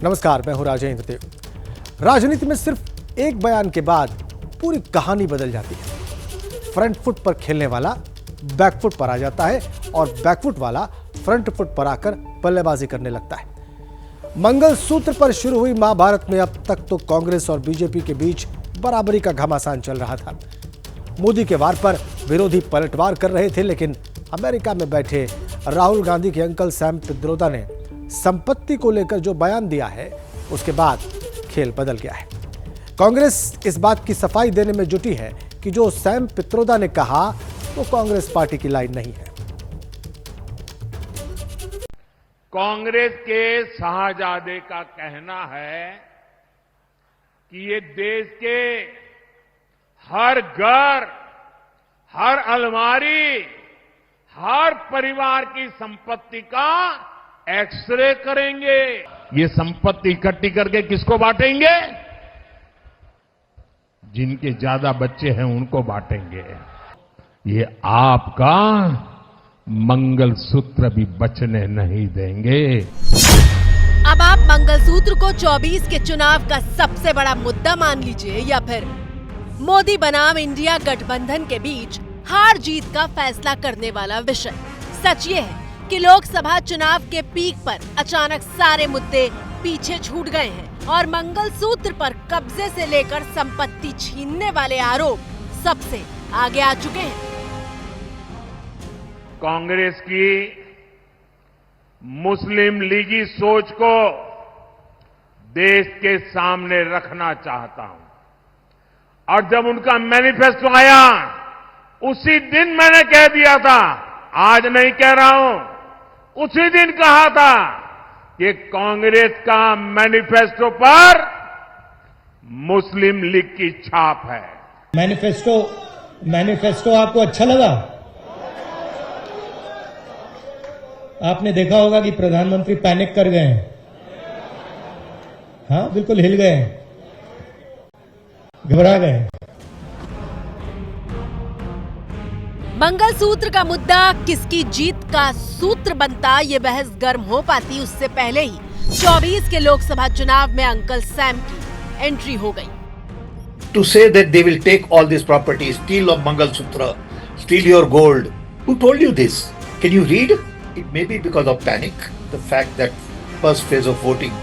नमस्कार, मैं हूं राजेंद्र देव। राजनीति में सिर्फ एक बयान के बाद पूरी कहानी बदल जाती है। फ्रंट फुट पर खेलने वाला बैकफुट पर आ जाता है और बैकफुट वाला फ्रंट फुट पर आकर बल्लेबाजी करने लगता है। मंगलसूत्र पर शुरू हुई महाभारत में अब तक तो कांग्रेस और बीजेपी के बीच बराबरी का घमासान चल रहा था। मोदी के वार पर विरोधी पलटवार कर रहे थे, लेकिन अमेरिका में बैठे राहुल गांधी के अंकल सैम पित्रोदा ने संपत्ति को लेकर जो बयान दिया है, उसके बाद खेल बदल गया है। कांग्रेस इस बात की सफाई देने में जुटी है कि जो सैम पित्रोदा ने कहा वो कांग्रेस पार्टी की लाइन नहीं है। कांग्रेस के शाहजादे का कहना है कि ये देश के हर घर, हर अलमारी, हर परिवार की संपत्ति का एक्सरे करेंगे। ये संपत्ति इकट्ठी करके किसको बांटेंगे? जिनके ज्यादा बच्चे हैं उनको बांटेंगे। ये आपका मंगलसूत्र भी बचने नहीं देंगे। अब आप मंगलसूत्र को 24 के चुनाव का सबसे बड़ा मुद्दा मान लीजिए या फिर मोदी बनाम इंडिया गठबंधन के बीच हार जीत का फैसला करने वाला विषय। सच ये है कि लोकसभा चुनाव के पीक पर अचानक सारे मुद्दे पीछे छूट गए हैं और मंगलसूत्र पर कब्जे से लेकर संपत्ति छीनने वाले आरोप सबसे आगे आ चुके हैं। कांग्रेस की मुस्लिम लीगी सोच को देश के सामने रखना चाहता हूं और जब उनका मैनिफेस्टो आया उसी दिन मैंने कह दिया था, आज नहीं कह रहा हूं, उसी दिन कहा था कि कांग्रेस का मैनिफेस्टो पर मुस्लिम लीग की छाप है। मैनिफेस्टो आपको अच्छा लगा? आपने देखा होगा कि प्रधानमंत्री पैनिक कर गए हैं। हाँ, बिल्कुल हिल गए, घबरा गए। मंगलसूत्र का मुद्दा किसकी जीत का सूत्र बनता, ये बहस गर्म हो पाती उससे पहले ही 24 के लोकसभा चुनाव में अंकल सैम की एंट्री हो गई। To say that they will take all these properties, steal of Mangalsutra, steal your gold. Who told you this? Can you read? It may be because of panic. The fact that first phase of voting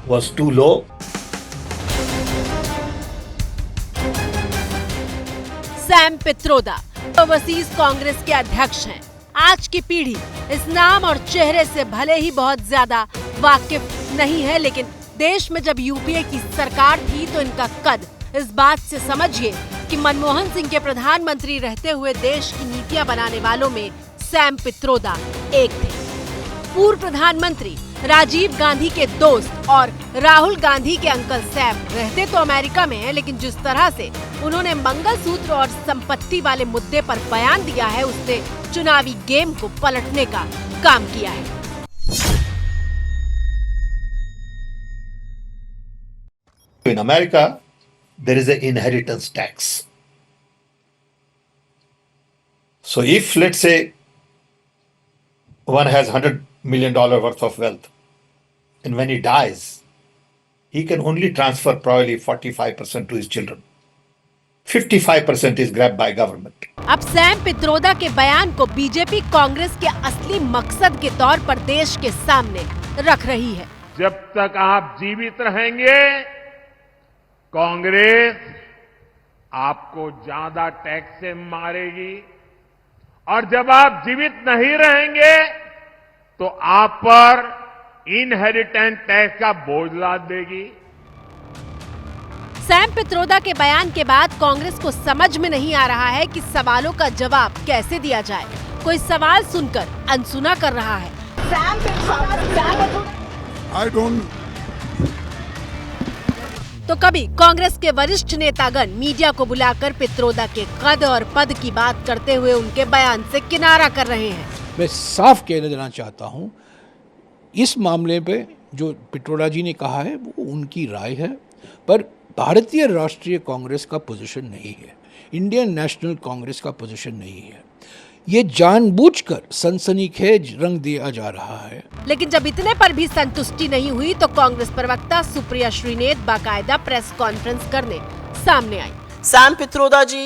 was too low. Sam Pitroda overseas Congress के अध्यक्ष हैं। आज की पीढ़ी इस नाम और चेहरे से भले ही बहुत ज्यादा वाकिफ नहीं है, लेकिन देश में जब यूपीए की सरकार थी तो इनका कद इस बात से समझिए कि मनमोहन सिंह के प्रधानमंत्री रहते हुए देश की नीतियां बनाने वालों में सैम पित्रोदा एक थे। पूर्व प्रधानमंत्री राजीव गांधी के दोस्त और राहुल गांधी के अंकल सैम रहते तो अमेरिका में हैं, लेकिन जिस तरह से उन्होंने मंगलसूत्र और संपत्ति वाले मुद्दे पर बयान दिया है, उसने चुनावी गेम को पलटने का काम किया है। In America, there is an inheritance tax. So if, let's say, one has $100 million worth of wealth, and when he dies, he can only transfer probably 45% to his children. 55% is grabbed by government. अब Sam Pitroda के बयान को BJP Congress के असली मकसद के तौर पर देश के सामने रख रही है। जब तक आप जीवित रहेंगे, कांग्रेस आपको ज्यादा टैक्स से मारेगी और जब आप जीवित नहीं रहेंगे तो आप पर इनहेरिटेंस टैक्स का बोझ लाद देगी। सैम पित्रोदा के बयान के बाद कांग्रेस को समझ में नहीं आ रहा है कि सवालों का जवाब कैसे दिया जाए। कोई सवाल सुनकर अनसुना कर रहा है। तो कभी कांग्रेस के वरिष्ठ नेतागण मीडिया को बुलाकर पित्रोदा के कद और पद की बात करते हुए उनके बयान से किनारा कर रहे हैं। मैं साफ कह देना चाहता हूं, इस मामले पे जो पित्रोदा जी ने कहा है वो उनकी राय है, पर भारतीय राष्ट्रीय कांग्रेस का पोजीशन नहीं है, इंडियन नेशनल कांग्रेस का पोजीशन नहीं है। ये जानबूझकर सनसनीखेज रंग दिया जा रहा है। लेकिन जब इतने पर भी संतुष्टि नहीं हुई तो कांग्रेस प्रवक्ता सुप्रिया श्रीनेत बाकायदा प्रेस कॉन्फ्रेंस करने सामने आई। सैम पित्रोदा जी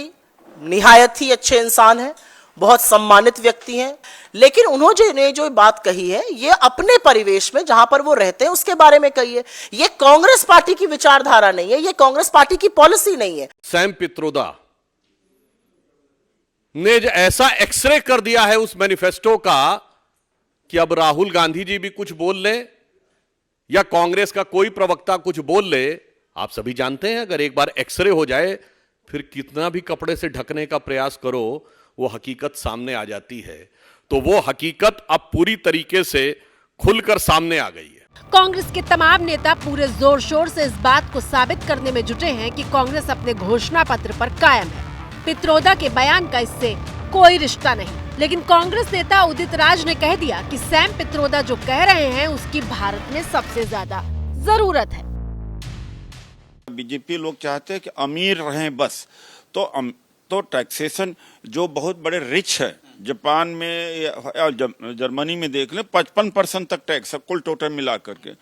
निहायत ही अच्छे इंसान हैं, बहुत सम्मानित व्यक्ति हैं, लेकिन उन्होंने जो बात कही है ये अपने परिवेश में जहां पर वो रहते हैं उसके बारे में कही है। ये कांग्रेस पार्टी की विचारधारा नहीं है, ये कांग्रेस पार्टी की पॉलिसी नहीं है। सैम पित्रोदा ने ऐसा एक्सरे कर दिया है उस मैनिफेस्टो का कि अब राहुल गांधी जी भी कुछ बोल ले या कांग्रेस का कोई प्रवक्ता कुछ बोल ले, आप सभी जानते हैं अगर एक बार एक्सरे हो जाए फिर कितना भी कपड़े से ढकने का प्रयास करो वो हकीकत सामने आ जाती है। तो वो हकीकत अब पूरी तरीके से खुलकर सामने आ गई है। कांग्रेस के तमाम नेता पूरे जोर शोर से इस बात को साबित करने में जुटे हैं कि कांग्रेस अपने घोषणा पत्र पर कायम है। पित्रोदा के बयान का इससे कोई रिश्ता नहीं, लेकिन कांग्रेस नेता उदित राज ने कह दिया कि सैम पित्रोदा जो कह रहे हैं उसकी भारत में सबसे ज्यादा जरूरत है। बीजेपी लोग चाहते हैं कि अमीर रहें बस, तो टैक्सेशन जो बहुत बड़े रिच है, जापान में या जर्मनी में देख लें 55% तक टैक्स है कुल टोटल मिला करके।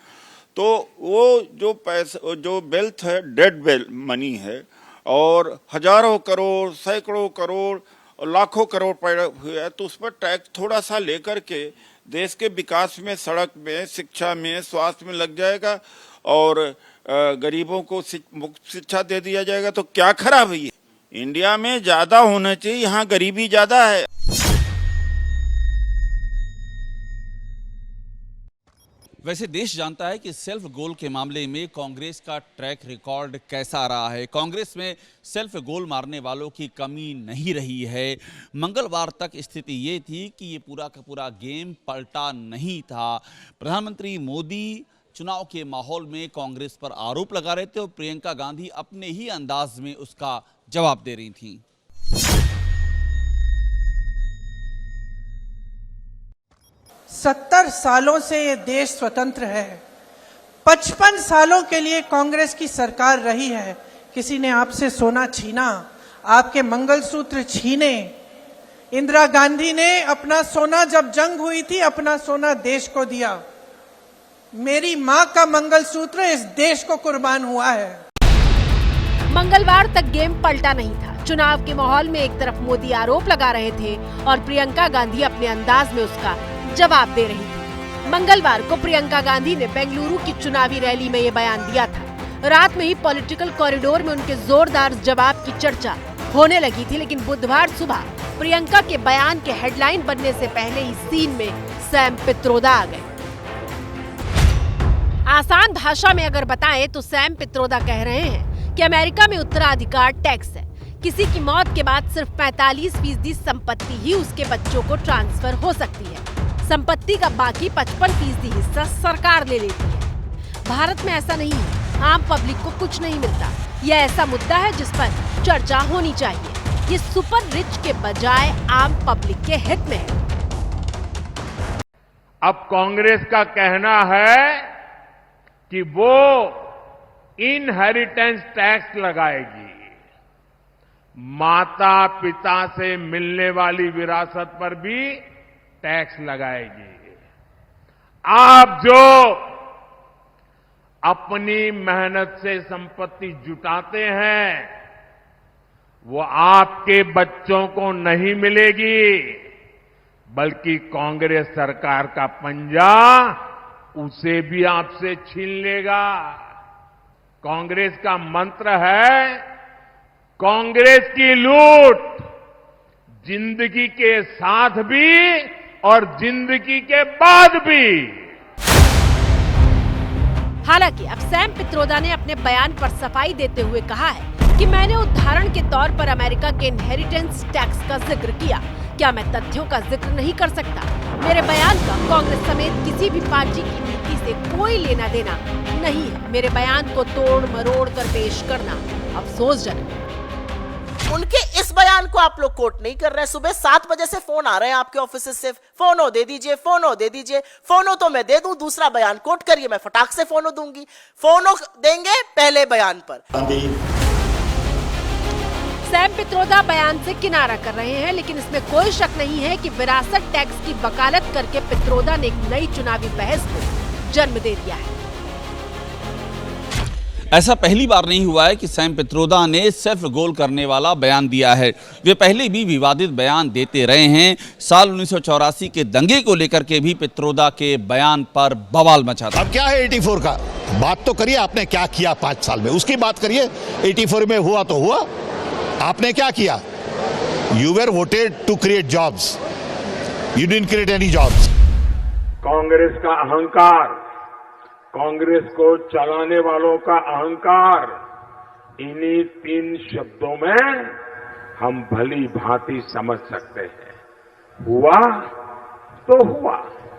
तो वो जो पैसा जो वेल्थ है डेड मनी है और हजारों करोड़ सैकड़ों करोड़ और लाखों करोड़ पैदा हुए हैं, तो उस पर टैक्स थोड़ा सा लेकर के देश के विकास में, सड़क में, शिक्षा में, स्वास्थ्य में लग जाएगा और गरीबों को मुफ्त शिक्षा दे दिया जाएगा तो क्या खराब है। इंडिया में ज्यादा होना चाहिए, यहाँ गरीबी ज्यादा है। वैसे देश जानता है कि सेल्फ गोल के मामले में कांग्रेस का ट्रैक रिकॉर्ड कैसा रहा है। कांग्रेस में सेल्फ गोल मारने वालों की कमी नहीं रही है। मंगलवार तक स्थिति ये थी कि ये पूरा का पूरा गेम पलटा नहीं था। प्रधानमंत्री मोदी चुनाव के माहौल में कांग्रेस पर आरोप लगा रहे थे और प्रियंका गांधी अपने ही अंदाज में उसका जवाब दे रही थी। 70 सालों से ये देश स्वतंत्र है। 55 सालों के लिए कांग्रेस की सरकार रही है। किसी ने आपसे सोना छीना, आपके मंगलसूत्र छीने। इंदिरा गांधी ने अपना सोना, जब जंग हुई थी, अपना सोना देश को दिया। मेरी मां का मंगलसूत्र इस देश को कुर्बान हुआ है। मंगलवार तक गेम पलटा नहीं था। चुनाव के माहौल में एक तरफ मोदी आरोप लगा रहे थे और प्रियंका गांधी अपने अंदाज में उसका जवाब दे रही थी। मंगलवार को प्रियंका गांधी ने बेंगलुरु की चुनावी रैली में ये बयान दिया था। रात में ही पॉलिटिकल कॉरिडोर में उनके जोरदार जवाब की चर्चा होने लगी थी, लेकिन बुधवार सुबह प्रियंका के बयान के हेडलाइन बनने से पहले ही सीन में सैम पित्रोदा आ गए। आसान भाषा में अगर बताएं तो सैम पित्रोदा कह रहे हैं कि अमेरिका में उत्तराधिकार टैक्स है। किसी की मौत के बाद सिर्फ 45% संपत्ति ही उसके बच्चों को ट्रांसफर हो सकती है। संपत्ति का बाकी 55% हिस्सा सरकार ले लेती है। भारत में ऐसा नहीं है, आम पब्लिक को कुछ नहीं मिलता। यह ऐसा मुद्दा है जिस पर चर्चा होनी चाहिए। ये सुपर रिच के बजाय आम पब्लिक के हित में है। अब कांग्रेस का कहना है कि वो इनहेरिटेंस टैक्स लगाएगी, माता पिता से मिलने वाली विरासत पर भी टैक्स लगाएगी। आप जो अपनी मेहनत से संपत्ति जुटाते हैं वो आपके बच्चों को नहीं मिलेगी, बल्कि कांग्रेस सरकार का पंजा उसे भी आपसे छीन लेगा। कांग्रेस का मंत्र है, कांग्रेस की लूट जिंदगी के साथ भी और जिंदगी के बाद भी। हालांकि अब सैम पित्रोदा ने अपने बयान पर सफाई देते हुए कहा है कि मैंने उदाहरण के तौर पर अमेरिका के इनहेरिटेंस टैक्स का जिक्र किया। क्या मैं तथ्यों का जिक्र नहीं कर सकता? मेरे बयान का कांग्रेस समेत किसी भी पार्टी की नीति से कोई लेना देना नहीं है। मेरे बयान को तोड़ मरोड़ कर पेश करना अफसोसजनक है। उनके इस बयान को आप लोग कोट नहीं कर रहे हैं। सुबह 7 बजे से फोन आ रहे हैं आपके ऑफिस से, फोनो दे दीजिए, फोनो दे दीजिए। फोनो तो मैं दे दूं, दूसरा बयान कोट करिए, मैं फटाक से फोनो दूंगी। फोनो देंगे पहले बयान पर। सैम पित्रोदा बयान से किनारा कर रहे हैं, लेकिन इसमें कोई शक नहीं है कि विरासत टैक्स की वकालत करके पित्रोदा ने एक नई चुनावी बहस को जन्म दे दिया है। ऐसा पहली बार नहीं हुआ है कि सैम पित्रोदा ने सेल्फ गोल करने वाला बयान दिया है। वे पहले भी विवादित बयान देते रहे हैं। साल 1984 के दंगे को लेकर के भी पित्रोदा के बयान पर बवाल मचा था। अब क्या है 84 का? बात तो करिए, आपने क्या किया 5 साल में, उसकी बात करिए। 84 में हुआ तो हुआ, आपने क्या किया? You were voted to create jobs, you didn't create any jobs. Congress का अहंकार, कांग्रेस को चलाने वालों का अहंकार, इन्हीं 3 शब्दों में हम भली भांति समझ सकते हैं। हुआ तो हुआ।